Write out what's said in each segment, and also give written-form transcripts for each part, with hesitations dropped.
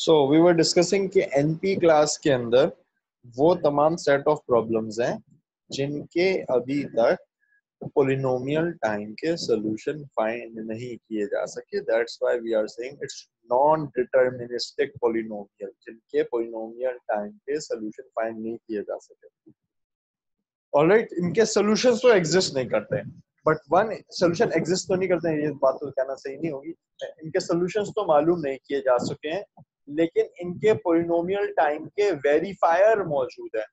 So we were discussing कि NP class के अंदर वो तमाम सेट ऑफ प्रॉब्लम्स हैं जिनके अभी तक पोलिनोमियल टाइम के सॉल्यूशन फाइंड नहीं किए जा सके। That's why we are saying it's non deterministic polynomial, जिनके पोलिनोमियल टाइम के सॉल्यूशन फाइंड नहीं किए जा सके। ऑलराइट, इनके सॉल्यूशंस तो एग्जिस्ट नहीं करते, बट वन सॉल्यूशन एग्जिस्ट तो नहीं करते हैं, ये बात तो कहना सही नहीं होगी। इनके सॉल्यूशंस तो मालूम नहीं किए जा सके हैं, लेकिन इनके पोलिनोमियल टाइम के वेरीफायर मौजूद है।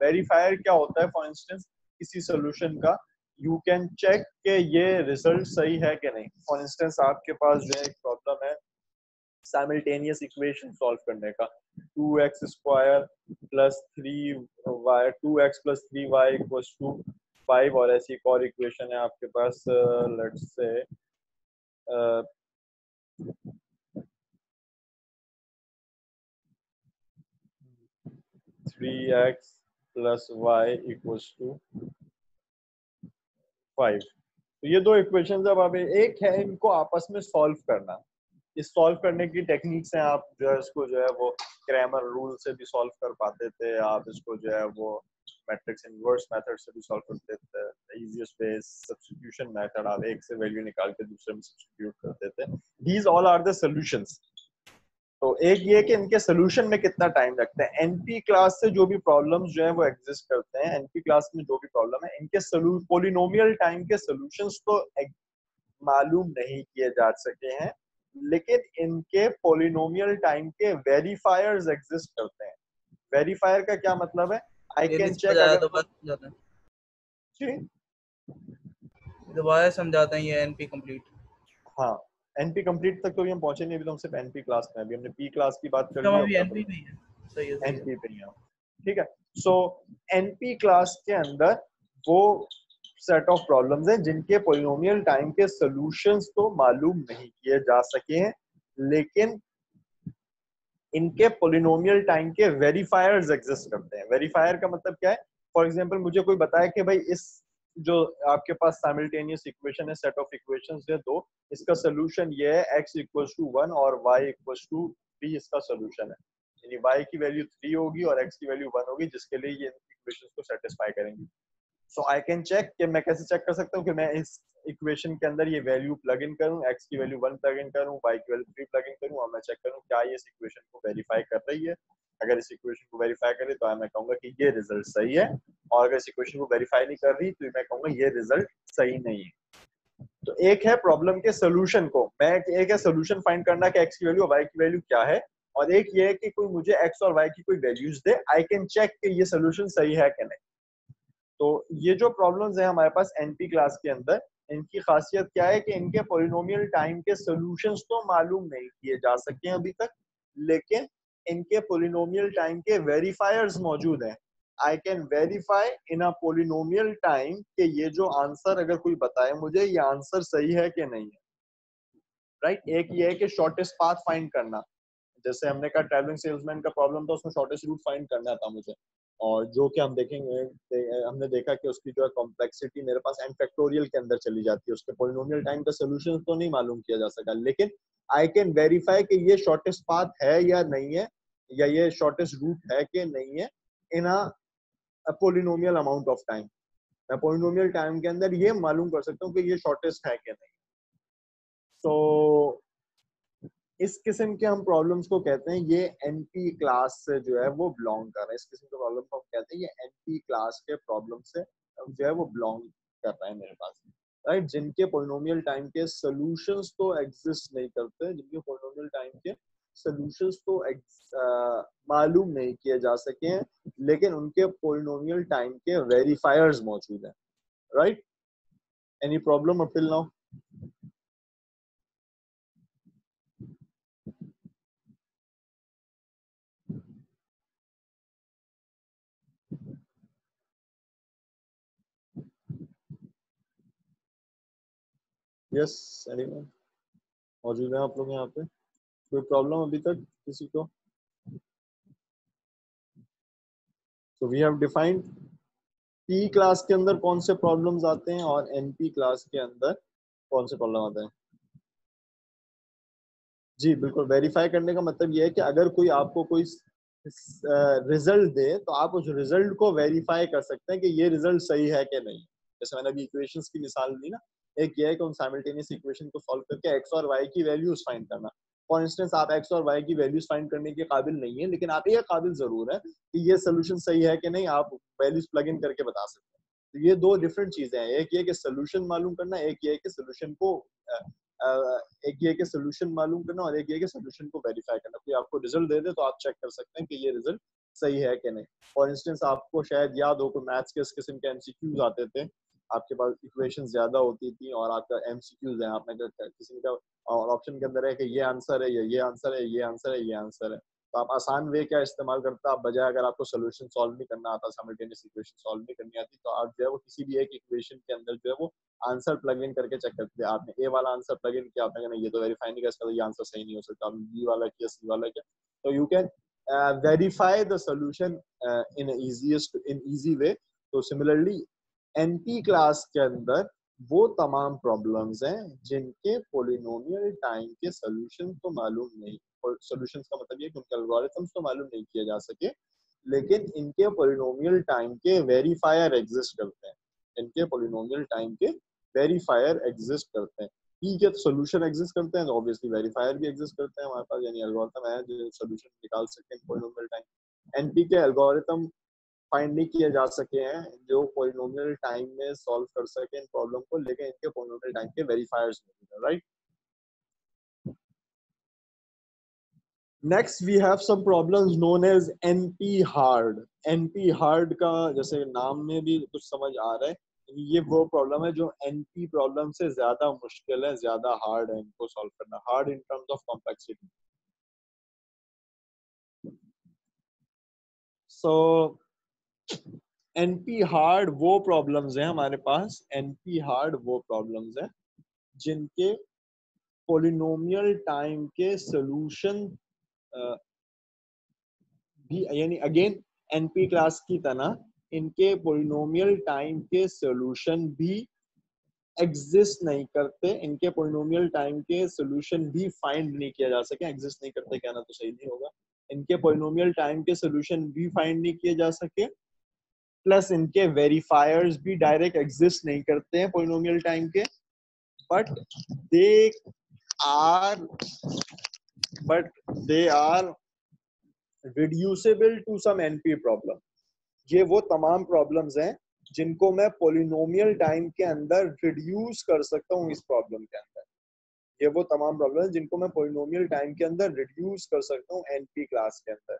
वेरीफायर क्या होता है? फॉर इंस्टेंस किसी सॉल्यूशन का यू कैन चेक कि ये रिजल्ट सही है कि नहीं। फॉर इंस्टेंस आपके पास जो है एक प्रॉब्लम है साइमल्टेनियस इक्वेशन सॉल्व करने का, 2x square plus 3y 2x plus 3y equals to 5, और ऐसी एक और इक्वेशन है आपके पास, let's say 3x plus y equals to 5। तो ये दो इक्वेशन अब आप एक है, इनको आपस में सॉल्व करना। इस सॉल्व करने की टेक्निक्स हैं, आप जो है इसको जो है वो क्रैमर रूल से भी सॉल्व कर पाते थे, आप इसको जो है वो मैट्रिक्स इनवर्स मेथड से भी सॉल्व करते थे। इजीएस्ट वे सब्स्टिट्यूशन मेथड, आप एक से वैल्यू निकाल के दूसरे में सब्स्टिट्यूट करते थे। These all are the solutions. तो एक ये कि इनके सोल्यूशन में कितना टाइम लगता है। एनपी क्लास से जो भी प्रॉब्लम्स जो है वो एग्जिस्ट करते हैं, एनपी क्लास में जो भी प्रॉब्लम है, इनके पोलिनोमियल टाइम के सोल्यूशंस तो मालूम नहीं किए जा सके हैं, लेकिन इनके पोलिनोमियल टाइम के वेरीफायर्स एग्जिस्ट करते हैं। वेरीफायर का क्या मतलब है? आई ये कैन नहीं समझ चेक आया अगर तो बात समझाते हैं, जी दोबारा समझाते हैं ये एनपी कंप्लीट। हाँ, एनपी कंप्लीट तक तो भी हम पहुंचे नहीं, अभी तो हम सिर्फ एनपी क्लास में, अभी हमने पी क्लास की बात कर अच्छा ली, वहाँ अब भी मैं एनपी में ही है। सही है, सही है। एनपी पे ही हूँ। ठीक है, सो एनपी क्लास के अंदर वो सेट ऑफ प्रॉब्लम्स हैं जिनके पोलिनोमियल टाइम के सॉल्यूशंस तो मालूम नहीं किए जा सके हैं, लेकिन इनके पोलिनोमियल टाइम के वेरीफायर्स एग्जिस्ट करते हैं। वेरीफायर का मतलब क्या है? फॉर एग्जांपल मुझे कोई बताया कि भाई इस जो आपके पास साइमल्टेनियस इक्वेशन है, सेट ऑफ इक्वेशंस है दो, इसका सोल्यूशन ये है x इक्वल्स टू 1 और y इक्वल्स टू 3, इसका सोल्यूशन है। यानी y की वैल्यू 3 होगी और x की वैल्यू 1 होगी, जिसके लिए ये इक्वेशंस को सेटिस्फाई करेंगी। सो आई कैन चेक कि मैं कैसे चेक कर सकता हूँ कि मैं इस इक्वेशन के अंदर ये वैल्यू प्लग इन करूँ, x की वैल्यू 1 प्लग इन करूँ, y की वैल्यू 3 प्लग इन करूँ, और मैं चेक करूँ क्या ये इस इक्वेशन को वेरीफाई कर रही है। अगर इस इक्वेशन को वेरीफाई करे तो मैं कहूंगा कि ये रिजल्ट सही है, और अगर इस इक्वेशन को वेरीफाई नहीं कर रही तो मैं कहूंगा ये रिजल्ट सही नहीं है। तो एक है प्रॉब्लम के सोल्यूशन को, मैं एक है सोल्यूशन फाइंड करना कि x की वैल्यू और y की वैल्यू क्या है, और एक ये है कि कोई मुझे x और y की कोई वैल्यूज दे, आई कैन चेक कि ये सोल्यूशन सही है कि नहीं। तो ये जो प्रॉब्लम्स है हमारे पास एनपी क्लास के अंदर, इनकी खासियत क्या है कि इनके पोलिनोमियल टाइम के सॉल्यूशंस तो मालूम नहीं किए जा सके अभी तक, लेकिन इनके पोलिनोमियल टाइम के वेरीफायर्स मौजूद हैं। I can verify in a polynomial time कि ये जो आंसर अगर कोई बताए मुझे ये आंसर सही है कि नहीं है। राइट, एक ये है कि शॉर्टेस्ट पाथ फाइंड करना, जैसे हमने कहा ट्रैवलिंग सेल्समैन का प्रॉब्लम था, उसमें शॉर्टेस्ट रूट फाइंड करना था मुझे, और जो कि हम देखेंगे हमने देखा कि उसकी जो है कॉम्प्लेक्सिटी मेरे पास n फैक्टोरियल के अंदर चली जाती है, उसके पॉलिनोमियल टाइम का सॉल्यूशन तो नहीं मालूम किया जा सका, लेकिन आई कैन वेरीफाई कि ये शॉर्टेस्ट पाथ है या नहीं है, या ये शॉर्टेस्ट रूट है कि नहीं है in a polynomial amount of time. मैं पॉलिनोमियल टाइम के अंदर ये मालूम कर सकता हूँ कि ये शॉर्टेस्ट है कि नहीं। तो इस किस्म के हम प्रॉब्लम्स को कहते हैं, ये एनपी क्लास से जो है वो बिलोंग कर रहा है। इस किस्म के प्रॉब्लम को हम कहते हैं ये एनपी क्लास के प्रॉब्लम से जो है वो बिलोंग कर रहा है मेरे पास। राइट, जिनके पोलिनोमियल टाइम के सॉल्यूशंस तो एग्जिस्ट नहीं करते, जिनके पोलिनोमियल टाइम के सॉल्यूशंस तो मालूम नहीं किए जा सके हैं, लेकिन उनके पोलिनोमियल टाइम के वेरीफायर्स मौजूद हैं। Right, any problem up till now? Yes, anyone मौजूद है आप लोग यहाँ पे? कोई प्रॉब्लम अभी तक किसी को? So we have defined P class के अंदर कौन से प्रॉब्लम्स आते हैं और NP क्लास के अंदर कौन से प्रॉब्लम आते हैं। जी बिल्कुल, वेरीफाई करने का मतलब ये है कि अगर कोई आपको कोई रिजल्ट दे तो आप उस रिजल्ट को वेरीफाई कर सकते हैं कि ये रिजल्ट सही है कि नहीं। जैसे मैंने अभी इक्वेशंस की मिसाल दी ना, एक ये है कि उन साइमल्टेनियस इक्वेशन को सॉल्व करके एक्स और वाई की वैल्यूज फाइंड करना। फॉर इंस्टेंस आप एक्स और वाई की वैल्यूज फाइंड करने के काबिल नहीं है, लेकिन आप ये काबिल जरूर है कि ये सोल्यूशन सही है कि नहीं, आप वैल्यूज प्लग इन करके बता सकते हैं। तो ये दो डिफरेंट चीजें हैं, एक ये कि सोल्यूशन मालूम करना, एक ये कि सोल्यूशन को एक ये कि सोल्यूशन मालूम करना, और एक ये कि सोल्यूशन को वेरीफाई करना। कोई आपको रिजल्ट दे दे तो आप चेक कर सकते हैं कि ये रिजल्ट सही है कि नहीं। फॉर इंस्टेंस आपको शायद याद हो, कोई मैथ्स के इस किस्म के एमसीक्यूज आते थे, आपके पास इक्वेशन ज्यादा होती थी और आपका एमसीक्यूज है, आपने किसी का और ऑप्शन के अंदर है कि ये आंसर है, ये आंसर है, ये आंसर है, ये आंसर है, तो आप आसान वे क्या इस्तेमाल करते, आप बजाय अगर आपको सोल्यूशन सॉल्व नहीं करना आता, साइमल्टेनियस इक्वेशन सॉल्व नहीं करनी आती, तो आप जो है वो किसी भी एक इक्वेशन के अंदर जो है वो आंसर प्लग इन करके चेक करते हैं। आपने ए वाला आंसर प्लग इन किया, आपने कहा ये तो वेरीफाई नहीं कर सकता, ये आंसर सही नहीं हो सकता, आपने बी वाला किया, सी वाला किया, तो you can verify the solution in easy way. तो सिमिलरली एनपी क्लास के अंदर वो तमाम प्रॉब्लम्स हैं जिनके पोलिनोमियल टाइम के सोल्यूशन तो मालूम नहीं, और सॉल्यूशंस का मतलब ये कि उनके एल्गोरिथम्स तो मालूम नहीं किए जा सके, लेकिन इनके पोलिनोमियल टाइम के वेरीफायर एग्जिस्ट करते हैं। इनके पोलिनोमियल टाइम के वेरीफायर एग्जिस्ट करते हैं। ठीक है, तो सोल्यूशन एग्जिस्ट करते हैं तो ऑब्वियसली वेरीफायर भी एग्जिस्ट करते हैं हमारे पास, यानी एल्गोरिथम है जो सोल्यूशन निकाल सकते हैं पोलिनोमियल टाइम। एनपी के एल्गोरिथम फाइंड नहीं किए जा सके हैं जो पोलिनोमियल टाइम में सॉल्व कर सके इन प्रॉब्लम को, लेकिन इनके पोलिनोमियल टाइम के वेरीफायर्स मौजूद है, right. Next we have some problems known as NP hard. NP hard का जैसे नाम में भी कुछ समझ आ रहा है, ये वो प्रॉब्लम है जो एनपी प्रॉब्लम से ज्यादा मुश्किल है, ज्यादा हार्ड है इनको सॉल्व करना, hard in terms of complexity. So NP hard वो प्रॉब्लम्स हैं हमारे पास, एनपी हार्ड वो प्रॉब्लम्स हैं जिनके पोलिनोमियल टाइम के सॉल्यूशन भी, यानी अगेन एनपी क्लास की तरह इनके पोलिनोमियल टाइम के सॉल्यूशन भी एग्जिस्ट नहीं करते, इनके पोलिनोमियल टाइम के सॉल्यूशन भी फाइंड नहीं किया जा सके, एग्जिस्ट नहीं करते कहना तो सही नहीं होगा, इनके पोलिनोमियल टाइम के सॉल्यूशन भी फाइंड नहीं किए जा सके, प्लस इनके वेरीफायर्स भी डायरेक्ट एग्जिस्ट नहीं करते हैं पोलिनोमियल टाइम के, but they are but they are reducible to some NP problem. ये वो तमाम प्रॉब्लम्स हैं जिनको मैं पोलिनोमियल टाइम के अंदर रिड्यूस कर सकता हूँ इस प्रॉब्लम के अंदर। ये वो तमाम प्रॉब्लम है जिनको मैं पोलिनोमियल टाइम के अंदर रिड्यूस कर सकता हूँ एनपी क्लास के अंदर।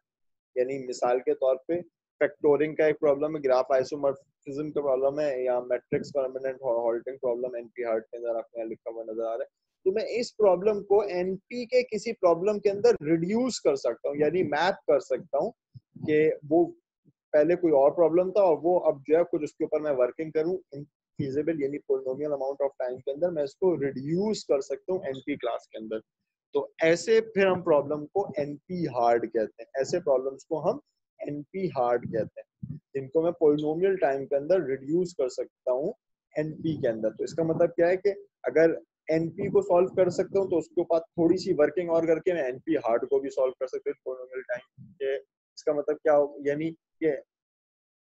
यानी मिसाल के तौर पे फैक्टोरिंग का एक प्रॉब्लम है, ग्राफ आइसोमॉर्फिज्म का प्रॉब्लम है, या matrix permanent halting problem NP heart के अंदर आपको यहाँ लिखा हुआ नजर आ रहा है। तो मैं इस प्रॉब्लम को एनपी के किसी प्रॉब्लम के अंदर रिड्यूस कर सकता हूँ, यानी मैप कर सकता हूँ कि वो पहले कोई और प्रॉब्लम था और वो अब जो है कुछ उसके ऊपर मैं वर्किंग करूं फीजिबल, यानी पोलिनोमियल अमाउंट ऑफ टाइम के अंदर मैं इसको रिड्यूस कर सकता हूँ एनपी क्लास के अंदर। तो ऐसे फिर हम प्रॉब्लम को एनपी हार्ड कहते हैं, ऐसे प्रॉब्लम्स को हम एनपी हार्ड कहते हैं जिनको मैं पोलिनोमियल टाइम के अंदर रिड्यूस कर सकता हूँ एनपी के अंदर। तो इसका मतलब क्या है कि अगर एनपी को सॉल्व कर सकता हूँ तो उसके ऊपर थोड़ी सी वर्किंग और करके मैं एनपी हार्ड को भी सॉल्व कर सकता हूँ पोलिनोमियल टाइम के। इसका मतलब क्या हो, यानी कि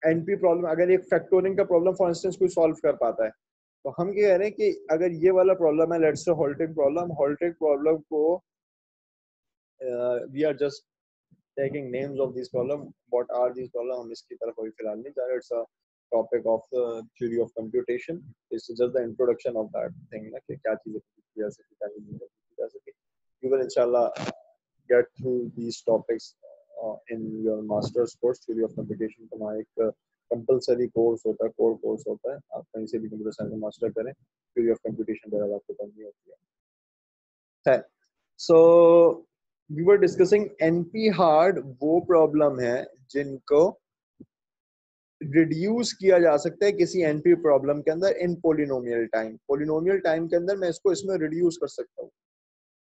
एनपी प्रॉब्लम, अगर एक फैक्टोरिंग का प्रॉब्लम फॉर इंस्टेंस कोई सॉल्व कर पाता है, तो हम क्या कह रहे हैं कि अगर ये वाला प्रॉब्लम है, let's say halting problem, halting problem को we are just taking names of this problem, what are this problem, हम इसकी तरफ अभी फिलहाल नहीं जा रहे, it's a topic of theory of computation, it's just the introduction of that thing ना, कि क्या चीजें की जा सकती, क्या चीजें की जा सकती। यू विल इंशाल्लाह get through these topics in your master's course theory of computation का हमारा एक कंपलसरी कोर्स होता है, कोर कोर्स होता है, आप कहीं से भी कंप्यूटर साइंस में मास्टर करें, थ्योरी ऑफ कंप्यूटेशन वगैरह आपको पढ़नी होती है। So we were discussing NP hard वो प्रॉब्लम है जिनको रिड्यूस किया जा सकता है किसी एनपी प्रॉब्लम के अंदर इन पोलिनोमियल टाइम, पोलिनोमियल टाइम के अंदर मैं इसको इसमें रिड्यूस कर सकता हूँ।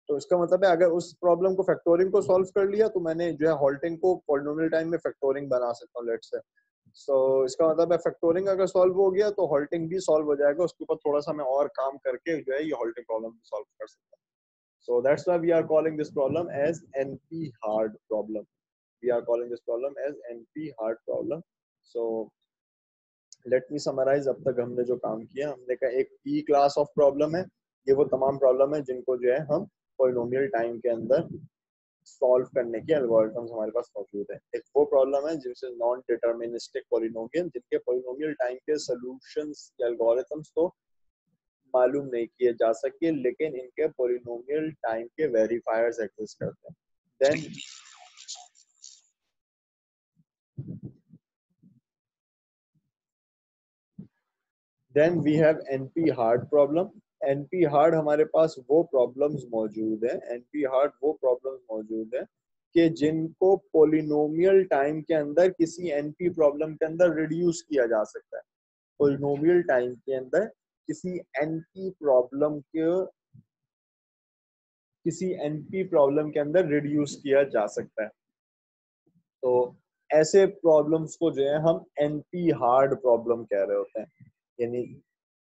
तो इसका मतलब है अगर उस प्रॉब्लम को फैक्टोरिंग को सॉल्व कर लिया तो मैंने जो है हॉल्टिंग को पॉलिनोमियल टाइम में फैक्टोरिंग बना सकता हूँ, लेट्स से। सो इसका मतलब है फैक्टोरिंग अगर सॉल्व हो गया तो हॉल्टिंग भी सॉल्व हो जाएगा, उसके ऊपर थोड़ा सा मैं और काम करके जो है ये हॉल्टिंग प्रॉब्लम भी सॉल्व कर सकता हूँ। So that's why we are calling this problem as NP hard problem. We are calling this problem as NP hard problem. So let me summarize. अब तक हमने जो काम किया, हमने कहा एक पी क्लास ऑफ प्रॉब्लम है. ये वो तमाम प्रॉब्लम है जिनको जो है हम पॉलिनोमियल टाइम के अंदर सॉल्व करने के एल्गोरिथम्स हमारे पास मौजूद है. एक वो प्रॉब्लम है जिनसे नॉन डिटरमिनिस्टिक पॉलिनोमियल, जिनके पॉलिनोमियल टाइम के सॉल्यूशंस या एल्गोरिथम्स तो मालूम नहीं किए जा सके, लेकिन इनके पॉलिनोमियल टाइम के वेरीफायर्स एग्जिस्ट करते हैं. Then we have NP hard problem. NP hard हमारे पास वो प्रॉब्लम्स मौजूद है, एनपी हार्ड वो प्रॉब्लम्स मौजूद है कि जिनको पॉलिनोमियल टाइम के अंदर किसी एनपी प्रॉब्लम के अंदर रिड्यूस किया जा सकता है. पॉलिनोमियल टाइम के अंदर किसी एनपी प्रॉब्लम के अंदर रिड्यूस किया जा सकता है. तो ऐसे प्रॉब्लम्स को जो है हम एनपी हार्ड प्रॉब्लम कह रहे होते हैं. यानी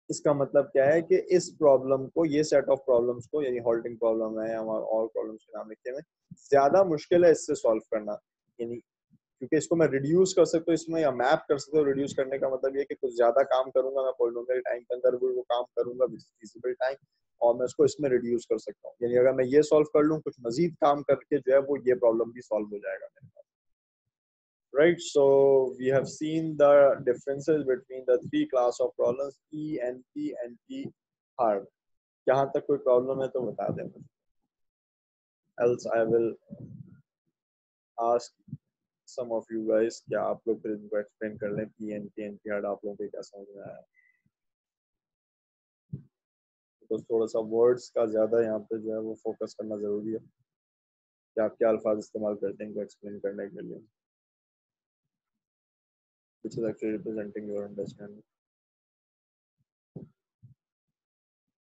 इसका मतलब क्या है कि इस प्रॉब्लम को, ये सेट ऑफ प्रॉब्लम्स को, यानी हॉल्टिंग प्रॉब्लम है या और प्रॉब्लम्स के नाम लिखे हुए, ज्यादा मुश्किल है इससे सॉल्व करना. यानी क्योंकि इसको मैं रिड्यूस कर सकता हूँ इसमें, या मैप कर सकता हूँ. रिड्यूस करने का मतलब ये कि कुछ ज्यादा काम करूंगा मैं पॉलिनोमियल टाइम के अंदर, वो काम करूंगा फिजिबल टाइम, और मैं उसको इसमें रिड्यूस कर सकता हूँ. यानी अगर मैं ये सॉल्व कर लूँ, कुछ मजीद काम करके जो है वो ये प्रॉब्लम भी सॉल्व हो जाएगा मेरे पास. Right, so we have seen the differences between the three class of problems, P, NP, NP hard. यहाँ तक कोई प्रॉब्लम है तो बता दें मुझे. Else I will ask some of you guys, क्या आप लोग फिर इनको एक्सप्लेन कर लें. P, NP, NP hard आप लोगों को क्या समझ में आया? तो थोड़ा सा वर्ड्स का ज्यादा यहाँ पे जो है वो फोकस करना जरूरी है कि आप क्या अल्फाज इस्तेमाल करते हैं इनको एक्सप्लेन करने के लिए, which is actually representing your understanding.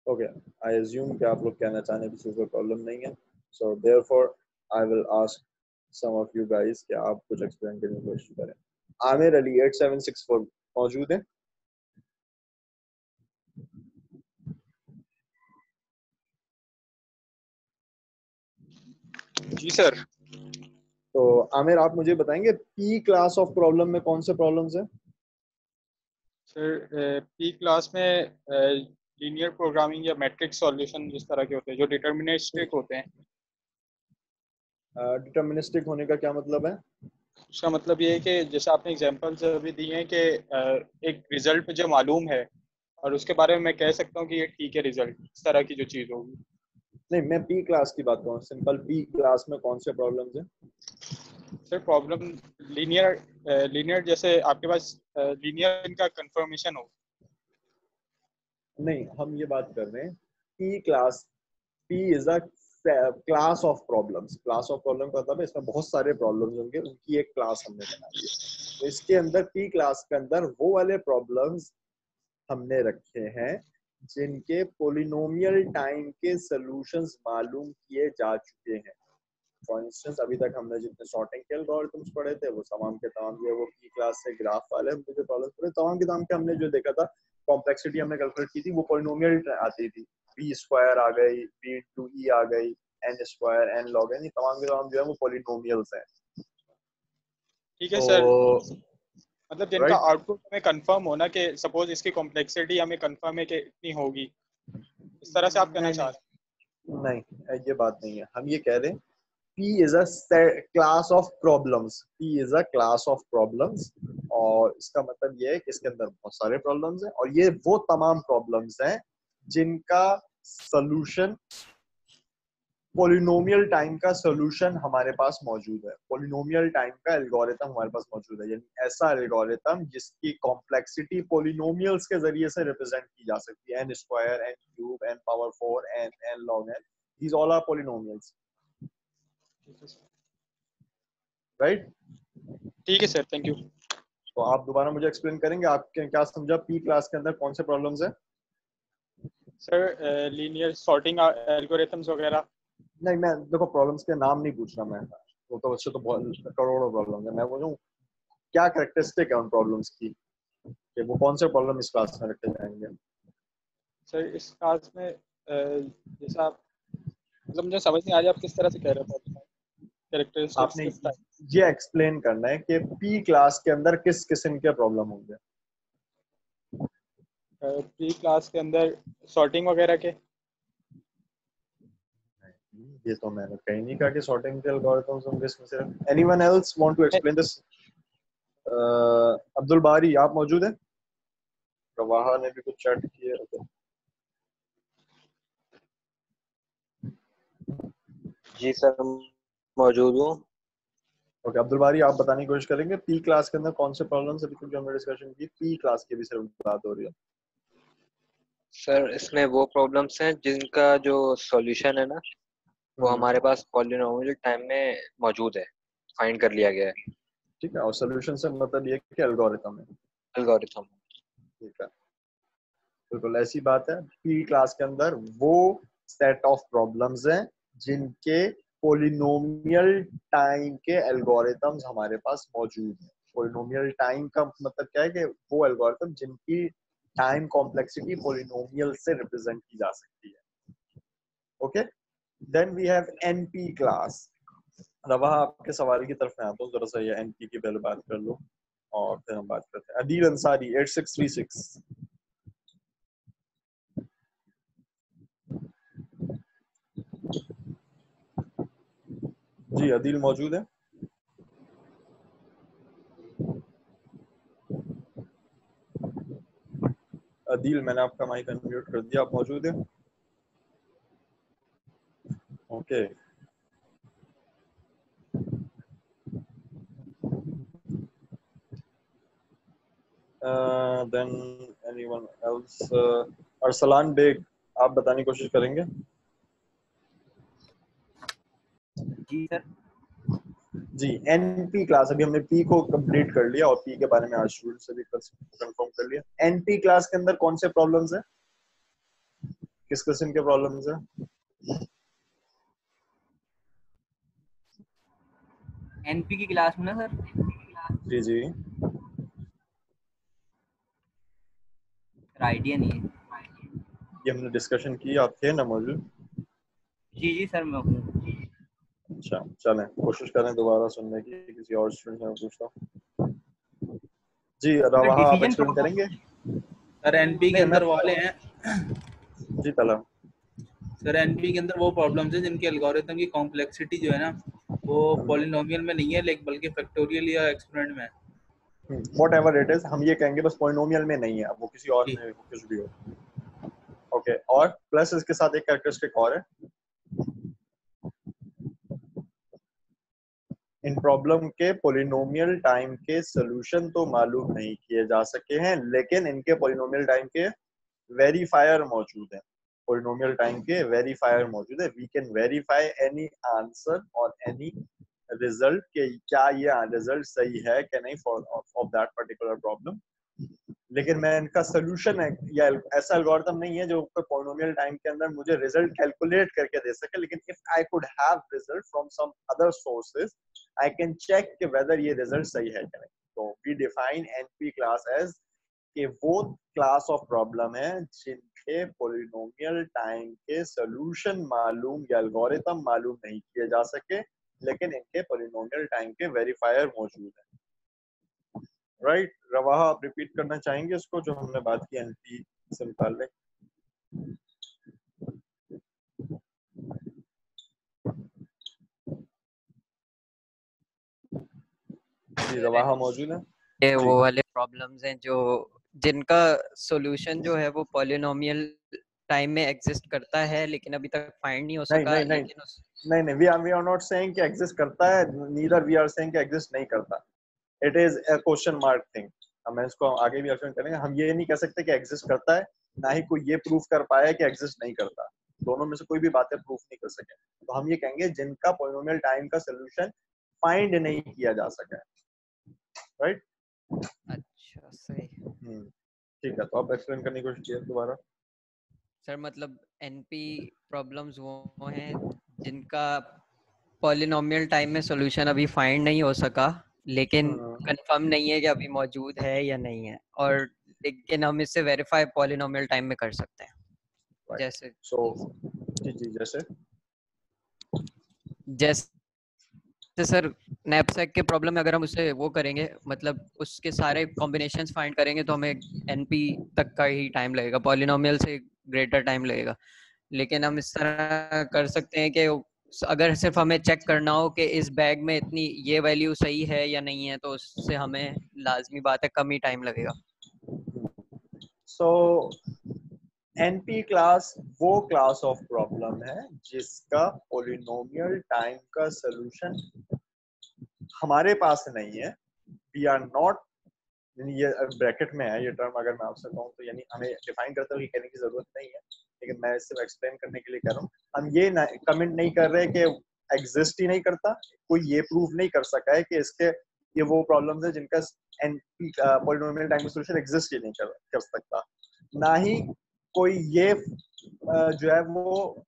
Okay, I assume कि आप लोग कहना चाहने की कोई प्रॉब्लम नहीं है. So therefore I will ask some of you guys कि आप कुछ एक्सप्लेन करने की कोशिश करें. आमिर अली 8764 मौजूद है? जी सर. तो आमिर आप मुझे बताएंगे पी क्लास ऑफ प्रॉब्लम में कौन से प्रॉब्लम्स हैं? सर पी क्लास में लीनियर प्रोग्रामिंग या मैट्रिक्स सॉल्यूशन इस तरह के होते हैं जो डिटर्मिनिस्टिक होते हैं. डिटर्मिनिस्टिक होने का क्या मतलब है? उसका मतलब ये है कि जैसे आपने एग्जांपल्स अभी दिए हैं कि एक रिजल्ट मुझे मालूम है और उसके बारे में मैं कह सकता हूँ कि ये ठीक है रिजल्ट, इस तरह की जो चीज़ होगी. नहीं, मैं पी क्लास की बात कर रहा हूँ. सिंपल पी क्लास में कौन से प्रॉब्लम्स हैं? सर प्रॉब्लम लीनियर जैसे आपके पास लीनियर इनका कंफर्मेशन हो. नहीं, हम ये बात कर रहे हैं P class. P is a class of problems. Class of problem का मतलब है इसमें बहुत सारे प्रॉब्लम्स होंगे, उनकी एक क्लास हमने बनाई है. तो इसके अंदर पी क्लास के अंदर वो वाले प्रॉब्लम्स हमने रखे हैं जिनके पॉलिनोमियल टाइम के सॉल्यूशंस मालूम किए जा चुके हैं. फॉर इंस्टेंस अभी तक हमने जितने सॉर्टिंग के एल्गोरिथम्स पढ़े थे वो तमाम के तमाम जो है वो पी क्लास से ग्राफ वाले हमने जो प्रॉब्लम्स पढ़े तमाम के तमाम के हमने जो देखा था, कॉम्प्लेक्सिटी हमने कैलकुलेट की थी, वो पॉलिनोमियल आती थी. बी स्क्वायर आ गई, बी इंटू ई आ गई, n square, n log n, तमाम के तमाम जो है वो पॉलिनोमियल्स हैं. ठीक है तो सर, मतलब जिनका राइट, आउटपुट हमें कंफर्म होना कि सपोज इसकी कॉम्प्लेक्सिटी हमें कंफर्म है कि इतनी होगी, इस तरह से आप कहना चाह रहे हैं. नहीं ये बात नहीं है. हम ये कह रहे हैं P is a class of problems. P is a class of problems. और इसका मतलब ये है कि इसके अंदर बहुत सारे प्रॉब्लम्स हैं और ये वो तमाम प्रॉब्लम्स हैं जिनका सॉल्यूशन, पॉलिनोमियल टाइम का सॉल्यूशन हमारे पास मौजूद है. पॉलिनोमियल टाइम का एल्गोरिथम हमारे पास मौजूद है, यानी ऐसा एल्गोरिथम जिसकी कॉम्प्लेक्सिटी पॉलिनोमियल्स के जरिए से रिप्रेजेंट की जा सकती है. N square, n cube, n power 4, n, n log n, these all are polynomials. Right? ठीक है सर, थैंक यू. तो आप दोबारा मुझे एक्सप्लेन करेंगे आपके क्या समझा पी क्लास के अंदर कौन से प्रॉब्लम्स हैं? सर लीनियर सॉर्टिंग एल्गोरिथम्स वगैरह. नहीं, मैं देखो प्रॉब्लम्स के नाम नहीं पूछ रहा मैं. वो तो उससे तो बहुत करोड़ों प्रॉब्लम है. मैं बोल रहा हूँ क्या कैरेक्टरिस्टिक है उन प्रॉब्लम्स की कि वो कौन से प्रॉब्लम इस क्लास में रखे जाएंगे. सर इस क्लास में जैसा आप मतलब मुझे समझ नहीं आ रहा आप किस तरह से कह रहे थे, कैरेक्टरिस्टिक्स आपने किस टाइप। ये एक्सप्लेन करना है कि पी क्लास के अंदर किस किस्म के प्रॉब्लम होंगे। प्री क्लास के अंदर सॉर्टिंग वगैरह के। ये तो मैंने कहीं नहीं कहा कि सॉर्टिंग के एल्गोरिथम्स होंगे इसमें सिर्फ। Anyone else want to explain this? Abdul Bari आप मौजूद हैं? प्रवाहा ने भी कुछ चैट किया। जी सर, मौजूद हूँ। ओके अब्दुल बारी आप बताने की कोशिश करेंगे पी क्लास के अंदर कौन से प्रॉब्लम्स अभी तक जो हमने डिस्कशन की पी क्लास की भी सिर्फ बात हो रही है। सर इसमें वो प्रॉब्लम्स हैं जिनका जो सॉल्यूशन है ना, वो हमारे पास पॉलिनोमियल टाइम में मौजूद है, फाइंड कर लिया गया है ठीक है, और सोल्यूशन से मतलब ये कि एल्गोरिथम है। एल्गोरिथम। ठीक है, बिल्कुल ऐसी बात है। पी क्लास के अंदर वो सेट ऑफ प्रॉब्लम्स हैं जिनके पोलिनोमियल टाइम के एल्गोरिथम्स हमारे पास मौजूद हैं। पोलिनोमियल टाइम का मतलब क्या है कि वो एल्गोरिथम जिनकी टाइम कॉम्प्लेक्सिटी पोलिनोमियल से रिप्रेजेंट की जा सकती है। Okay, then we have NP class. Rawa आपके सवाल की तरफ मैं आता हूँ, जरा सा ये एनपी की पहले बात कर लो और फिर हम बात करते हैं। अदील अंसारी 8636। जी अदील मौजूद है? अदील मैंने आपका माइक अनम्यूट कर दिया, आप मौजूद है? Okay then anyone else? Arsalan Baig आप बताने की कोशिश करेंगे? जी सर। जी एनपी क्लास, अभी हमने पी को कंप्लीट कर लिया और पी के बारे में आज स्टूडेंट से भी कंफर्म कर लिया। एनपी क्लास के अंदर कौन से प्रॉब्लम्स हैं, किस किस्म के प्रॉब्लम्स हैं? एनपी की क्लास में ना सर, जी जी आइडिया नहीं है। ये हमने डिस्कशन की, आप थे ना मौजूद? जी जी सर, मैं हूँ। अच्छा चलें कोशिश करें दोबारा सुनने की, किसी और स्टूडेंट से पूछता हूँ। जी सर रवा आप डिसीजन एक्सप्लेन करेंगे? सर एनपी के नहीं मैं अंदर वाले हैं। जी तला सर एनपी के अंदर वो प्रॉब्लम्स हैं जिनके एल्गोरिथम की कॉम्प्लेक्सिटी जो है ना, वो पॉलिनोमियल में नहीं है, लेकिन बल्कि फैक्टोरियल या एक्सपोनेंट में है। वॉट एवर इट इज, हम ये कहेंगे बस पॉलिनोमियल में नहीं है, अब वो किसी और जी में कुछ भी हो। ओके और प्लस इसके साथ एक कैरेक्टरिस्टिक और है, इन प्रॉब्लम के पॉलिनोमियल टाइम के सॉल्यूशन तो मालूम नहीं किए जा सके हैं, लेकिन इनके पॉलिनोमियल टाइम के वेरीफायर मौजूद है। पॉलिनोमियल टाइम के वेरीफायर मौजूद है। We can verify any answer और एनी रिजल्ट के क्या ये रिजल्ट सही है कि नहीं for of that particular problem. लेकिन मैं इनका सोल्यूशन है या ऐसा एल्गोरिथम नहीं है जो पॉलिनोमियल टाइम के अंदर मुझे रिजल्ट कैलकुलेट करके दे सके, लेकिन if I could have result from some other sources I can check कि वेदर ये रिजल्ट सही है कि नहीं। तो we define NP class as कि वो क्लास ऑफ प्रॉब्लम है जिनके पॉलिनोमियल टाइम के सॉल्यूशन मालूम या एल्गोरिथम मालूम नहीं किए जा सके, लेकिन इनके पॉलिनोमियल टाइम के वेरीफायर मौजूद है। राइट रवा आप रिपीट करना चाहेंगे इसको जो हमने बात की एनपी से मुताल्लिक? जी रवा मौजूद है? ये जी वो वाले प्रॉब्लम्स हैं जो जिनका सॉल्यूशन जो है वो पॉलिनोमियल टाइम में एग्जिस्ट करता है लेकिन अभी तक फाइंड नहीं हो नहीं सका, नहीं नहीं लेकिन नहीं नहीं, वी आर नॉट सेइंग कि एग्जिस्ट करता है, नीदर वी आर सेइंग कि एग्जिस्ट नहीं करता। It is a question mark thing. हम इसको आगे भी एक्सप्लेन करेंगे। हम ये नहीं कह सकते कि एग्जिस्ट करता है, ना ही कोई ये प्रूफ कर पाया कि एग्जिस्ट नहीं करता। दोनों में से कोई भी बातें प्रूफ नहीं कर सके, तो हम ये कहेंगे जिनका पॉलिनोमियल टाइम का सोल्यूशन फाइंड नहीं किया जा सका। राइट अच्छा सही। ठीक है, तो आप एक्सप्लेन करने की कोशिश कीजिए दोबारा। सर मतलब एनपी प्रॉब्लम्स वो हैं जिनका पॉलिनोमियल टाइम में सॉल्यूशन अभी फाइंड नहीं हो सका, लेकिन कंफर्म नहीं है कि अभी मौजूद है या नहीं है, और लेकिन हम इससे वेरीफाई पॉलिनोमियल टाइम में कर सकते हैं। राइट जैसे सो जी जी जैसे जैसे सर नैपसैक के प्रॉब्लम में अगर हम उसे वो करेंगे, मतलब उसके सारे कॉम्बिनेशंस फाइंड करेंगे तो हमें एनपी तक का ही टाइम लगेगा, पॉलिनोमियल से ग्रेटर टाइम लगेगा। लेकिन हम इस तरह कर सकते हैं कि अगर सिर्फ हमें चेक करना हो कि इस बैग में इतनी ये वैल्यू सही है या नहीं है, तो उससे हमें लाजमी बात है कम ही टाइम लगेगा। सो एनपी क्लास वो क्लास ऑफ प्रॉब्लम है जिसका पॉलिनोमियल टाइम का सॉल्यूशन हमारे पास नहीं है। वी आर नॉट, ये ब्रैकेट में है ये टर्म, अगर मैं आपसे कहूँ तो यानी हमें डिफाइन करते हुए कहने की जरूरत नहीं है, लेकिन मैं सिर्फ एक्सप्लेन करने के लिए कह रहा हूँ। हम ये कमेंट नहीं कर रहे कि एग्जिस्ट ही नहीं करता, कोई ये प्रूव नहीं कर सका है कि इसके ये वो प्रॉब्लम्स है जिनका NP polynomial time solution exist ही नहीं कर सकता। ना ही कोई ये जो है वो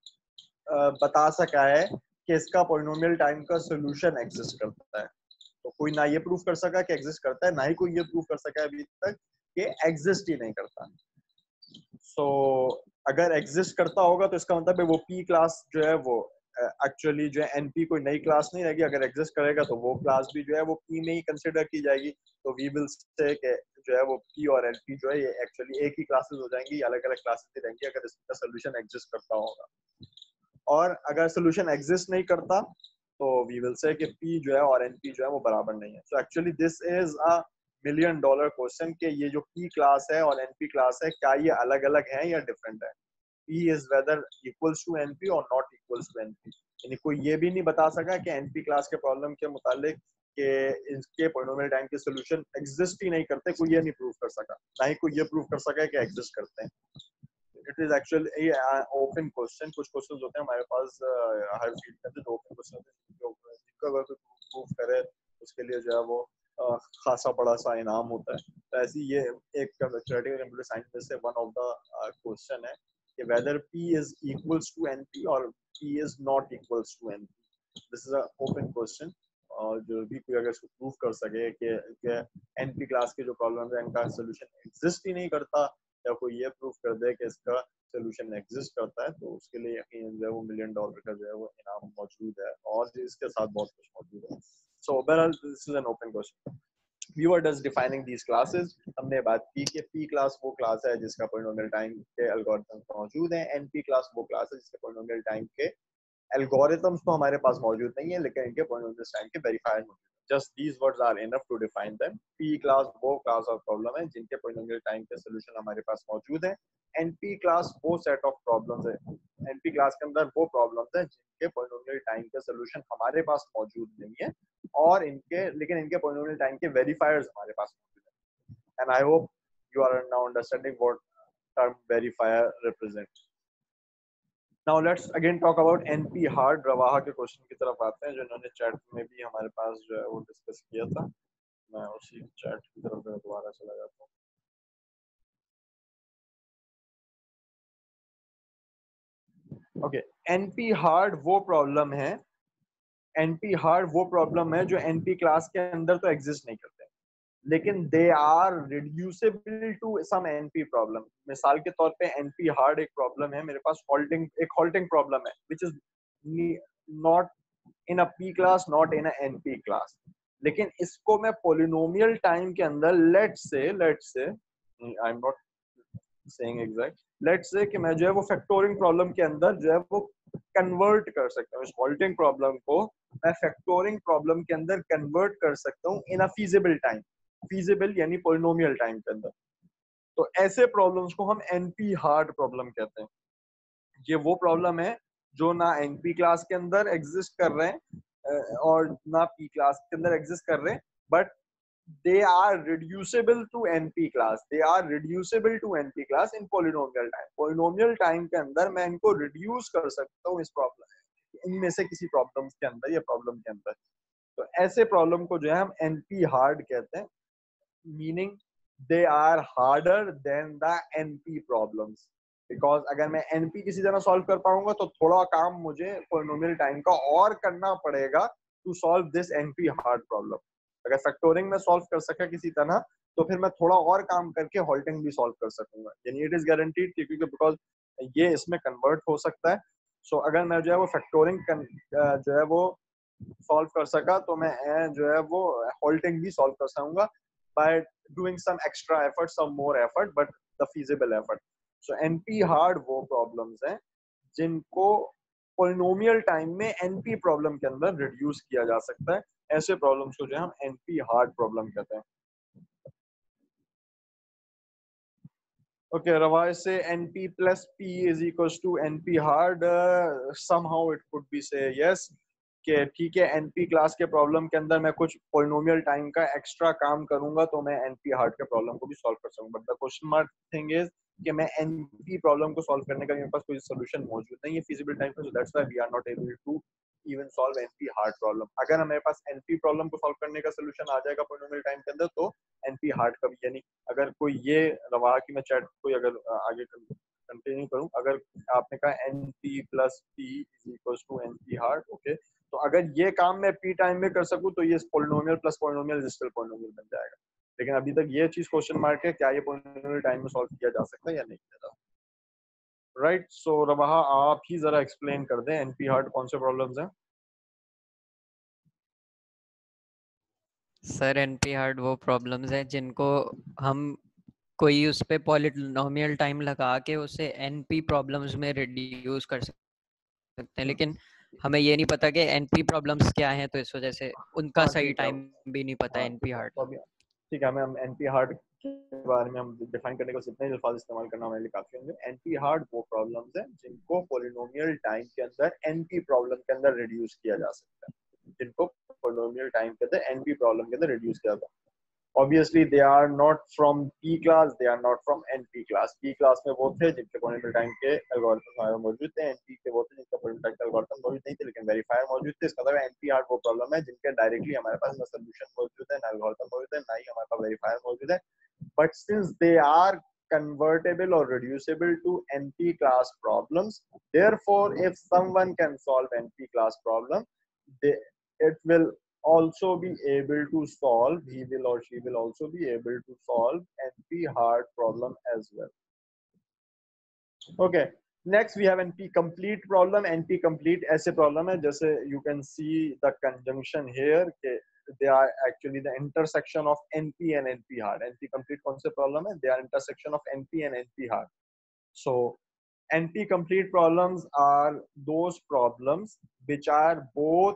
बता सका है कि इसका पॉलिनोमियल टाइम का सॉल्यूशन एग्जिस्ट करता है। तो कोई ना ये प्रूफ कर सका कि एग्जिस्ट करता है, ना ही कोई ये प्रूफ कर सका है अभी तक कि एग्जिस्ट ही नहीं करता। सो अगर एग्जिस्ट करता होगा तो इसका मतलब है वो पी क्लास जो है वो एक्चुअली जो है एनपी कोई नई क्लास नहीं रहेगी। अगर एग्जिस्ट करेगा तो वो क्लास भी जो है वो पी में ही कंसिडर की जाएगी। तो वी विल से कि जो है वो पी और एनपी जो है ये एक्चुअली एक ही क्लासेस हो जाएंगी, अलग अलग क्लासेस ही रहेंगी अगर इसका सोल्यूशन एग्जिस्ट करता होगा। और अगर सोल्यूशन एग्जिस्ट नहीं करता तो वी विल से कि पी जो है और एनपी जो है वो बराबर नहीं है। So actually this is a $1 million question कि ये जो पी क्लास है और एनपी क्लास है क्या ये अलग अलग है या डिफरेंट है। P is whether equals to NP और नॉट इक्वल्स टू एनपी। यानी कोई ये भी नहीं बता सका कि एनपी क्लास के प्रॉब्लम के मुतालिक कि इसके पॉलिनोमियल टाइम के सोल्यूशन एग्जिस्ट ही नहीं करते, कोई ये नहीं प्रूव कर सका। ना ही कोई ये प्रूव कर सका कि एग्जिस्ट करते हैं। It is actually open question. कुछ क्वेश्चंस होते हैं हमारे पास हर फील्ड में, जो ओपन क्वेश्चन है जिनको अगर कोई प्रूव करे उसके लिए जो है वो खासा बड़ा सा इनाम होता है। तो ऐसी ये एक थ्योरेटिकल कंप्यूटर साइंस में से वन ऑफ द क्वेश्चन है कि whether P is equals to NP और P is not equals to NP. This is a open question. और जो भी कोई अगर इसको प्रूव कर सके कि एनपी क्लास के जो प्रॉब्लम है इनका सोल्यूशन एग्जिस्ट ही नहीं करता, या कोई ये प्रूफ कर दे कि इसका सोल्यूशन एग्जिस्ट करता है, तो उसके लिए यकीन जो है वो $1 million का जो है वो इनाम मौजूद है। और इसके साथ बहुत कुछ मौजूद है। So overall this is an open question. Viewer does defining these classes. हमने बात की कि पी क्लास वो क्लास है जिसका पॉलिनोमियल टाइम के एल्गोरिथम्स मौजूद हैं। एनपी क्लास वो क्लास है जिसके पॉलिनोमियल टाइम के एल्गोरिथम्स तो हमारे पास मौजूद नहीं है, लेकिन इनके पॉलिनोमियल टाइम के वेरीफायर मौजूद हैं। Just these words are enough to define them. P class वो class of problem है जिनके polynomial time के solution हमारे पास मौजूद है। NP class वो set of problems है, NP class के अंदर वो problems है जिनके polynomial time के solution हमारे पास मौजूद नहीं है, और लेकिन इनके polynomial time के verifiers हमारे पास मौजूद है। And I hope you are now understanding what term verifier represents. Now let's again talk about NP hard। Rawaha के क्वेश्चन की तरफ आते हैं जो इन्होंने चैट में भी हमारे पास जो है वो डिस्कस किया था। मैं उसी चैट की तरफ दोबारा चला जाता हूँ। ओके, NP हार्ड वो प्रॉब्लम है, NP हार्ड वो प्रॉब्लम है जो NP क्लास के अंदर तो एग्जिस्ट नहीं करते, लेकिन they are reducible to some NP problem. मिसाल के तौर पे NP हार्ड एक प्रॉब्लम है मेरे पास, एक हॉल्टिंग प्रॉब्लम है which is not in a P class, not in a NP class। लेकिन इसको मैं पोलिनोमियल टाइम के अंदर let's say I'm not saying exact, let's say कि मैं जो है वो फैक्टोरिंग प्रॉब्लम के अंदर जो है वो कन्वर्ट कर सकता हूँ। इस हॉल्टिंग प्रॉब्लम को मैं फैक्टोरिंग प्रॉब्लम के अंदर कन्वर्ट कर सकता हूँ इन अ फीजिबल टाइम। फीजिबल यानी पोलिनोमियल टाइम के अंदर। तो ऐसे प्रॉब्लम्स को हम NP हार्ड प्रॉब्लम कहते हैं। ये वो प्रॉब्लम है जो ना NP क्लास के अंदर एग्जिस्ट कर रहे हैं और ना P क्लास के अंदर एग्जिस्ट कर रहे हैं, but they are reducible to NP class, they are reducible to NP class in polynomial time। polynomial time के अंदर मैं इनको reduce कर सकता हूँ इस प्रॉब्लम, इनमें से किसी प्रॉब्लम के अंदर या प्रॉब्लम के अंदर। तो ऐसे प्रॉब्लम को जो है हम NP हार्ड कहते हैं, meaning they are harder than the NP problems. Because अगर मैं NP किसी तरह सॉल्व कर पाऊंगा तो थोड़ा काम मुझे पोलिनोमियल टाइम का और करना पड़ेगा to solve this NP hard problem. अगर फैक्टोरिंग में सॉल्व कर सका किसी तरह तो फिर मैं थोड़ा और काम करके हॉल्टिंग भी सॉल्व कर सकूंगा। यानी इट इज गारंटीड क्योंकि बिकॉज ये इसमें कन्वर्ट हो सकता है सो अगर मैं जो है वो फैक्टोरिंग जो है वो सॉल्व कर सका तो मैं जो है वो हॉल्टिंग भी सॉल्व कर सकूंगा by doing some extra effort, some more effort, but the feasible effort. So NP hard वो प्रॉब्लम्स हैं जिनको पॉलिनोमियल टाइम में एनपी प्रॉब्लम के अंदर रिड्यूस किया जा सकता है। ऐसे प्रॉब्लम्स को जो है हम एनपी हार्ड प्रॉब्लम कहते हैं। Okay, Ravai say NP plus P is equals to NP hard. Somehow it could be say yes कि ठीक है NP क्लास के प्रॉब्लम के अंदर मैं कुछ पोलिनोमियल टाइम का एक्स्ट्रा काम करूंगा तो मैं NP हार्ड के प्रॉब्लम को भी सॉल्व कर सकूंगा। But the question mark thing is कि मैं NP प्रॉब्लम को सॉल्व करने का मेरे पास कोई सोल्यूशन मौजूद नहीं है फिजिबल टाइम पे, so that's why we are not able to even solve NP hard problem. अगर हमारे पास NP प्रॉब्लम को सॉल्व करने का सोल्यूशन आ जाएगा पोलिनोमियल टाइम के अंदर तो NP हार्ड का भी, यानी अगर कोई ये रवा कि मैं चैट कोई अगर आगे कंटिन्यू करूं, अगर आपने कहा NP plus P is equals to NP hard, okay, तो अगर ये काम मैं P टाइम में कर सकूं तो ये polynomial plus polynomial still polynomial बन जाएगा। लेकिन अभी तक ये चीज क्वेश्चन मार्क है क्या ये पॉलिनोमियल टाइम में सॉल्व किया जा सकता है या नहीं किया जा सकता। राइट, सो रवा आप ही जरा एक्सप्लेन कर दें NP हार्ड कौन से प्रॉब्लम्स हैं। सर एनपी हार्ड वो प्रॉब्लम्स हैं जिनको हम कोई उस पे पॉलिनोमियल टाइम लगा के उसे एनपी प्रॉब्लम्स में रिड्यूस कर सकते हैं, लेकिन हमें ये नहीं पता कि एनपी प्रॉब्लम्स क्या हैं, तो इस वजह से उनका हाँ सही ठीक है, टाइम भी नहीं पता हाँ एनपी ठीक है, हार्ड तो का। अभी ठीक है, हमें हम NP हार्ड के बारे में हम डिफाइन करने को जितने अल्फाज इस्तेमाल करना हमारे लिए काफी होंगे। NP हार्ड वो प्रॉब्लम्स हैं जिनको पॉलिनोमियल टाइम के अंदर NP प्रॉब्लम के अंदर रिड्यूस किया जा सकता है, जिनको पॉलिनोमियल टाइम के अंदर NP प्रॉब्लम के अंदर रिड्यूस किया जाता है। Obviously they are not from P class, they are not from NP class। P class में वो थे जिनके पॉलिनोमियल टाइम के एल्गोरिथम मौजूद थे, NP के वो थे जिनका पॉलिनोमियल टाइम के एल्गोरिथम मौजूद नहीं थे लेकिन वेरीफायर मौजूद थे। इसका मतलब NP हार्ड वो प्रॉब्लम है जिनके डायरेक्टली हमारे पास ना सोल्यूशन मौजूद है, ना एल्गोरिथम मौजूद है, ना ही हमारे पास वेरीफायर मौजूद है, but since they are convertible or reducible to NP class problems, therefore if someone can solve NP class problem, they, it will also be able to solve, he will or she will also be able to solve NP hard problem as well. Okay, next we have NP complete problem। NP complete ऐसे problem है जैसे you can see the conjunction here के they are actually the intersection of NP and NP hard। NP complete कौन से problem है? They are intersection of NP and NP hard। So NP complete problems are those problems which are both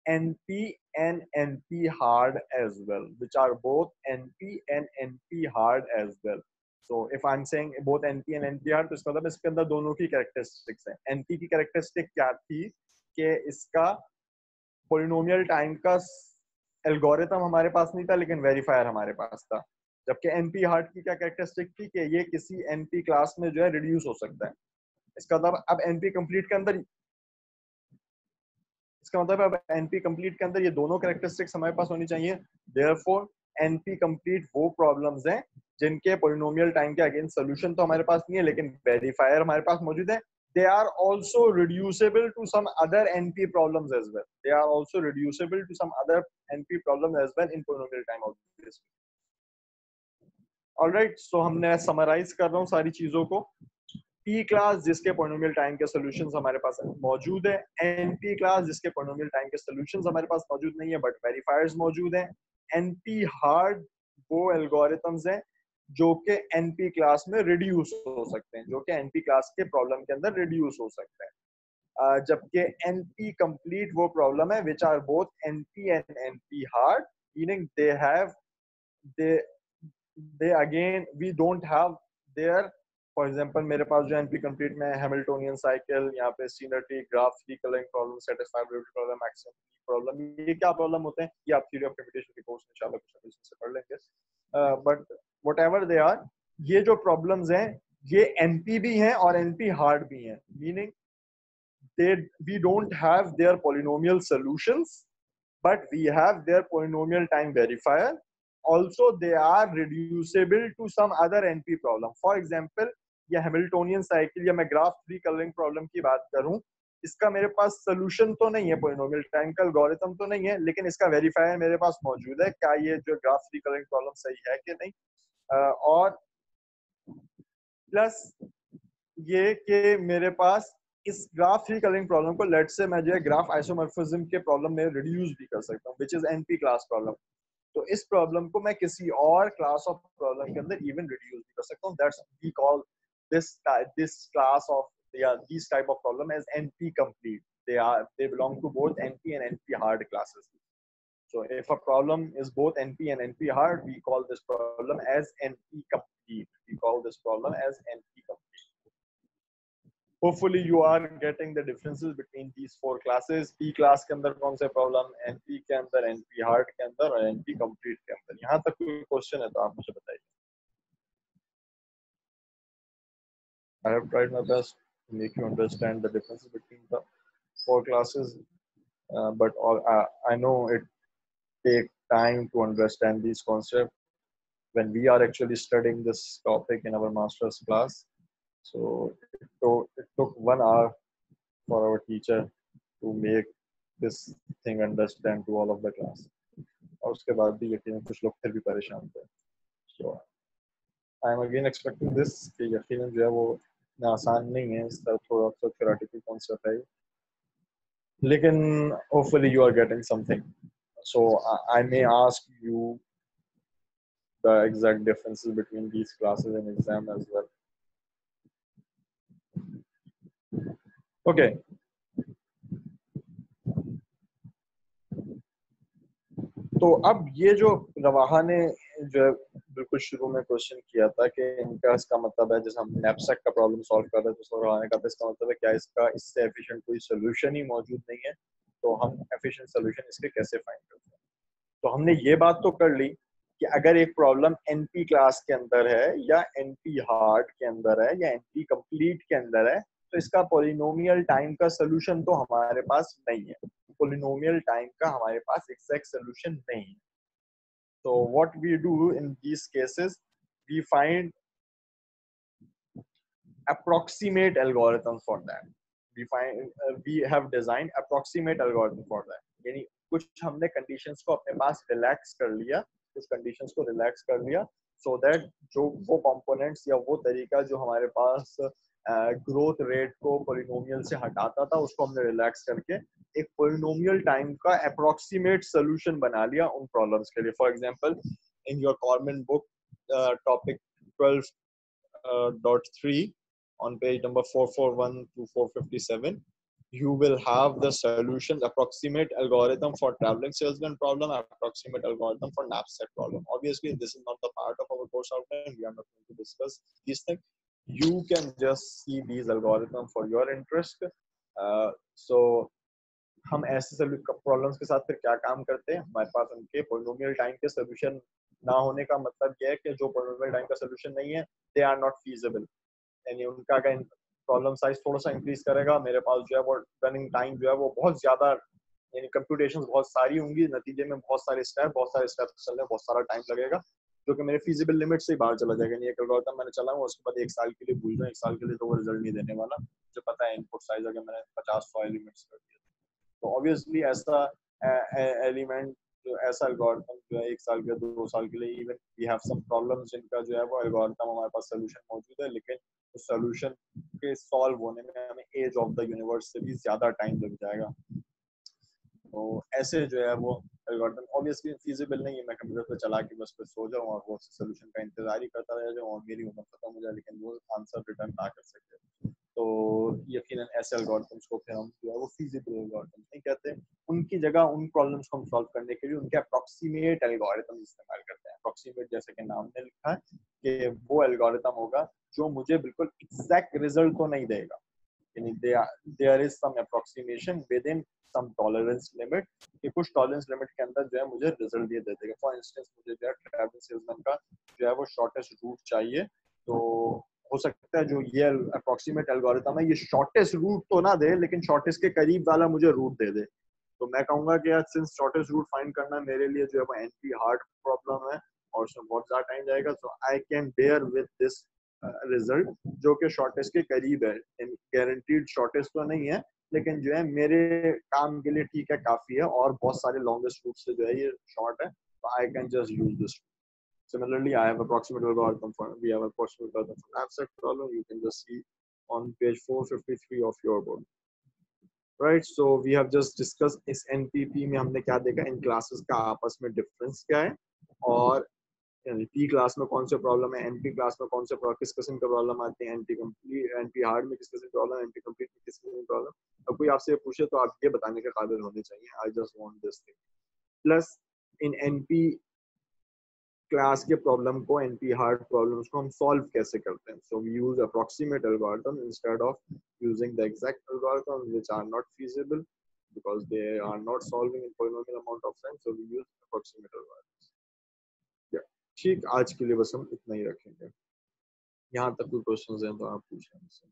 NP and NP hard as well, which are both NP and NP hard as well। So if I'm saying both NP and NP hard, तो इसका मतलब इसके अंदर दोनों की characteristics हैं। NP की characteristic क्या थी कि इसका पॉलिनोमियल टाइम का एल्गोरिथम हमारे पास नहीं था लेकिन वेरीफायर हमारे पास था, जबकि NP हार्ड की क्या कैरेक्टरिस्टिक थी कि ये किसी NP क्लास में जो है रिड्यूस हो सकता है। इसका मतलब अब NP कंप्लीट के अंदर ये दोनों कैरेक्टरिस्टिक्स हमारे पास होनी चाहिए। देयरफॉर NP कंप्लीट वो प्रॉब्लम्स हैं जिनके पॉलिनोमियल टाइम के अगेंस्ट सॉल्यूशन तो हमारे पास नहीं है लेकिन वेरीफायर हमारे पास मौजूद है। They are also reducible to some other NP problems as well। They are also reducible to some other NP problems as well in polynomial time obviously। Alright, so हमने summarise कर रहा हूँ सारी चीजों को। P क्लास जिसके polynomial time के solutions हमारे पास मौजूद है, NP क्लास जिसके पॉलिनोमियल टाइम के सॉल्यूशंस हमारे पास मौजूद नहीं है बट वेरीफायर्स मौजूद हैं। NP हार्ड वो एल्गोरिथम्स हैं जो कि NP क्लास में रिड्यूस हो सकते हैं, जो कि NP क्लास के प्रॉब्लम के अंदर रिड्यूस हो सकते हैं, जबकि NP कंप्लीट वो प्रॉब्लम है which are both NP and NP hard, meaning they again we don't have their, for example मेरे पास जो NP कंप्लीट में हैमिल्टोनियन साइकिल, यहाँ पे सीनर्टी ग्राफ, रिकलिंग problem, satisfiability problem, maximum problem, ये क्या प्रॉब्लम होते हैं ये आप थ्योरी ऑफ कंप्यूटेशन के कोर्स में इंशाल्लाह कुछ से पढ़ लेंगे। बट व्हाटएवर दे आर, ये जो प्रॉब्लम्स हैं ये NP भी हैं और NP हार्ड भी हैं, meaning we don't have their polynomial solutions but we have their polynomial time verifier। Also they are reducible to some other NP problem। For example ये हैमिल्टोनियन साइकिल या मैं ग्राफ थ्री कलरिंग प्रॉब्लम की बात करूं, इसका मेरे पास solution तो नहीं है, पॉलिनोमियल टाइम का एल्गोरिथम तो नहीं है, लेकिन इसका वेरीफायर मेरे पास मौजूद है क्या ये जो ग्राफ थ्री कलरिंग प्रॉब्लम सही है कि नहीं। और प्लस ये कि मेरे पास इस ग्राफ रिकलरिंग प्रॉब्लम को लेट से मैं जो है ग्राफ आइसोमॉर्फिज्म के प्रॉब्लम में रिड्यूस भी कर सकता हूँ, which is NP class problem. तो इस प्रॉब्लम को मैं किसी और क्लास ऑफ प्रॉब्लम के अंदर इवन रिड्यूस भी कर सकता हूँ। That's we call this class of these type of problem as NP complete. They belong to both NP and NP hard classes. So if a problem is both NP and NP hard, we call this problem as NP complete. We call this problem as NP complete. Hopefully you are getting the differences between these four classes. P class के अंदर कौन से problem, NP के अंदर, NP hard के अंदर और NP complete के अंदर। यहाँ तक कोई क्वेश्चन है तो आप मुझे बताइए। I have tried my best to make you understand the differences between the four classes, but I know it takes time to understand these concepts when we are actually studying this topic in our master's class. So it took 1 hour for our teacher to make this thing understand to all of the class. और उसके बाद भी यकीनन कुछ लोग फिर भी परेशान थे. So I am again expecting this कि यकीनन जो है वो आसान नहीं है, इसका थोड़ा सा थ्योरेटिकल कॉन्सेप्ट है, लेकिन hopefully you are getting something. So I may ask you the exact differences between these classes in exam as well. Okay. तो अब ये जो रवाहा ने जो है बिल्कुल शुरू में क्वेश्चन किया था कि इनका इसका मतलब है, जैसे हम नैपसैक का प्रॉब्लम सॉल्व कर रहे थे तो रवाहा ने कहा था इसका मतलब है क्या इसका इससे एफिशिएंट कोई सोल्यूशन ही मौजूद नहीं है, तो हम एफिशिएंट सोल्यूशन इसके कैसे फाइंड करते हैं। तो हमने ये बात तो कर ली कि अगर एक प्रॉब्लम एनपी क्लास के अंदर है या एनपी हार्ड के अंदर है या एनपी कंप्लीट के अंदर है, तो इसका पॉलिनोमियल टाइम का सोल्यूशन तो हमारे पास नहीं है, पॉलिनोमियल टाइम का हमारे पास एग्जैक्ट सोल्यूशन नहीं है। So what we do in these cases, we find approximate algorithm for that. We have designed approximate algorithm for that. यानी कुछ हमने conditions को अपने पास relax कर लिया, कुछ conditions को relax कर लिया, so that जो वो components या वो तरीका जो हमारे पास ग्रोथ रेट को पोलिनोमियल से हटाता था, उसको हमने रिलैक्स करके एक पोलिनोमियल टाइम का अप्रोक्सीमेट सोल्यूशन बना लिया उन प्रॉब्लम्स के लिए। For example in your common book topic 12.3 on page number 441 to 457 you will have the solution approximate algorithm for traveling salesman problem, approximate algorithm for knapsack problem. Obviously this is not the part of our course outline, we are not going to discuss these things. You can just see these algorithms for your interest. So हम ऐसे problems के साथ फिर क्या काम करते हैं, हमारे पास उनके पोलिनोमियल टाइम के सोल्यूशन ना होने का मतलब यह है कि जो पोलिनोमियल टाइम का सोल्यूशन नहीं है दे आर नॉट फीजिबल, यानी उनका अगर प्रॉब्लम साइज थोड़ा सा इंक्रीज करेगा, मेरे पास जो है वो रनिंग टाइम जो है वो बहुत ज्यादा, यानी कंप्यूटेशंस बहुत सारी होंगी, नतीजे में बहुत सारे स्टेप्स चलने में बहुत सारा टाइम लगेगा, जो कि मेरे फीजिबल लिमिट से ही बाहर चला जाएगा। एक एल्गोरिथम मैंने चलाऊंगा उसके बाद 1 साल के लिए भूल जाऊं, 1 साल के लिए तो वो रिजल्ट नहीं देने वाला, मुझे पता है इनपुट साइज अगर मैंने 50-100 एलिमेंट्स कर दिया तो ऑब्वियसली ऐसा एलिमेंट जो ऐसा एल्गोरिथम जो है 1 साल के 2 साल के लिए, even we have some problems जिनका जो है वो एल्गोरिथम हमारे पास सोल्यूशन मौजूद है, लेकिन उस सोल्यूशन के सॉल्व होने में हमें एज ऑफ द यूनिवर्स से भी ज्यादा टाइम लग जाएगा। तो ऐसे जो है वो एल्गोरिथम ऑब्वियसली फीजिबल नहीं है, मैं कंप्यूटर पे चला के बस पे सो जाऊं और वो सोल्यूशन का इंतजार ही करता रह जाऊं और मेरी उम्र खत्म हो जाए लेकिन वो आंसर रिटर्न ना कर सके। तो यकीनन ऐसे एल्गोरिथम्स को फिर हम जो है वो फीजिबल एल्गोरिथम्स नहीं कहते, उनकी जगह उन प्रॉब्लम्स को हम सॉल्व करने के लिए उनके अप्रोक्सीमेट एल्गोरिथम इस्तेमाल करते हैं। अप्रोक्सीमेट जैसे कि नाम में लिखा है कि वो एल्गोरिथम होगा जो मुझे बिल्कुल एग्जैक्ट रिजल्ट तो नहीं देगा, यानी there is some approximation within some tolerance limit, कि कुछ टॉलरेंस लिमिट के अंदर जो है मुझे रिजल्ट दे देगा। फॉर इंस्टेंस मुझे जो है ट्रैवल सेल्समैन का जो है वो शॉर्टेस्ट रूट चाहिए, तो हो सकता है जो ये अप्रोक्सीमेट एल्गोरिथम है ये शॉर्टेस्ट रूट तो ना दे लेकिन शॉर्टेस्ट के करीब वाला मुझे रूट दे दे, तो मैं कहूंगा कि यार सिंस शॉर्टेस्ट रूट फाइंड करना मेरे लिए जो है वो एनपी हार्ड प्रॉब्लम है और उसमें बहुत ज्यादा टाइम जाएगा, तो I can bear with this result जो कि शॉर्टेस्ट के करीब है, गारंटीड शॉर्टेस्ट तो नहीं है लेकिन जो है मेरे काम के लिए ठीक है, काफी है, और बहुत सारे लॉन्गेस्ट रूट से जो है ये शॉर्ट है, तो I can just use this. Similarly, I have approximate algorithm for we have approximate algorithm for knapsack problem. You can just see on page 453 of your book. Right, so we have just discussed इस NPP में हमने क्या देखा, इन classes का आपस में difference क्या है, और P क्लास में कौन से प्रॉब्लम है, NP क्लास में कौन से किस किस्म का प्रॉब्लम आते हैं, NP कंप्लीट NP हार्ड में किस किस्म की प्रॉब्लम, NP कंप्लीट में किस किस्म की प्रॉब्लम. अब कोई आपसे पूछे तो आप ये बताने के काबिल होने चाहिए, I just want this thing. Plus in NP class के प्रॉब्लम को, NP हार्ड प्रॉब्लम्स को हम सॉल्व कैसे करते हैं. So we use approximate algorithm instead of using the exact algorithm which are not feasible because they are not solving in polynomial amount of time, so we use approximate algorithms. Yeah, ठीक, आज के लिए बस हम इतना ही रखेंगे. यहाँ तक कोई क्वेश्चंस हैं तो आप पूछें हमसे.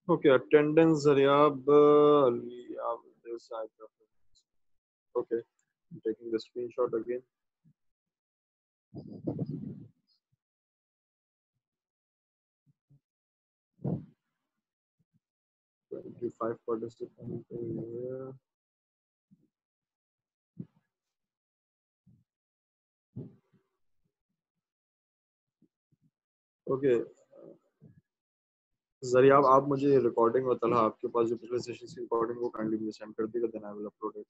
Okay, attendance Zaryab Ali, this side of it. Okay, I'm taking the screenshot again. Five participants here. Okay. Zaryab, आप मुझे रिकॉर्डिंग और तलहा आपके पास जो पिछले सेशन की रिकॉर्डिंग वो काइंडली मुझे सेंड कर दीजिए, then I will upload it.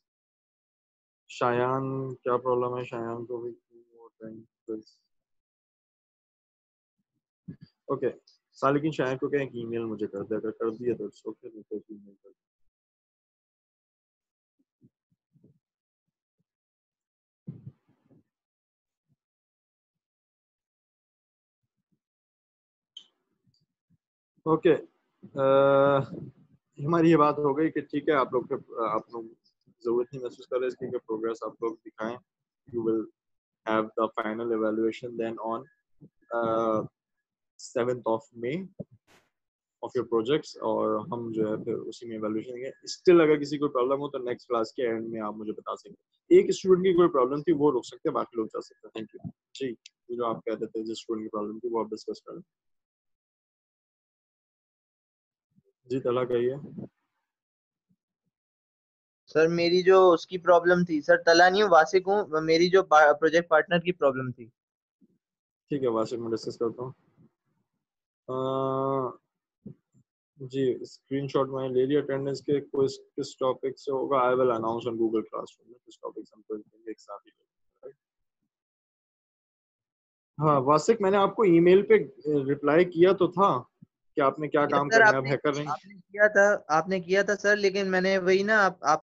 Shayan, क्या प्रॉब्लम है शायान को भी? ओके, सालिकिन शायान को कहें कि ईमेल मुझे कर दे, अगर कर दिए तो इट्स ओके, नहीं तो ईमेल कर. ओके, हमारी ये बात हो गई कि ठीक है, आप लोग जरूरत नहीं महसूस कर रहे इसकी कि प्रोग्रेस आप लोग दिखाएं. You will have the final evaluation then on 7th of May of your projects, और हम जो है फिर उसी में इवैल्यूएशन देंगे. स्टिल अगर किसी को प्रॉब्लम हो तो नेक्स्ट क्लास के एंड में आप मुझे बता सकते हैं. एक स्टूडेंट की कोई प्रॉब्लम थी वो रुक सकते हैं, बाकी लोग जा सकते हैं. थैंक यू जी. जो आप कहते थे जिस स्टूडेंट की प्रॉब्लम थी वो आप डिस्कस करें. जी तला कहिए. सर मेरी जो उसकी प्रॉब्लम थी सर, तला नहीं वासिक हूँ, मेरी जो प्रोजेक्ट पार्टनर की प्रॉब्लम थी. ठीक है, वासिक मैं डिस्कस करता हूँ. जी, स्क्रीनशॉट मैंने ले लिया अटेंडेंस के. क्विज किस टॉपिक से होगा, I will announce on Google classroom में किस टॉपिक से हम क्विज देंगे एक साथ ही. हाँ वासिक, मैंने आपको ईमेल पे रिप्लाई किया तो था कि आपने क्या काम करना है. अब हैकर नहीं आपने किया था सर, लेकिन मैंने वही ना आप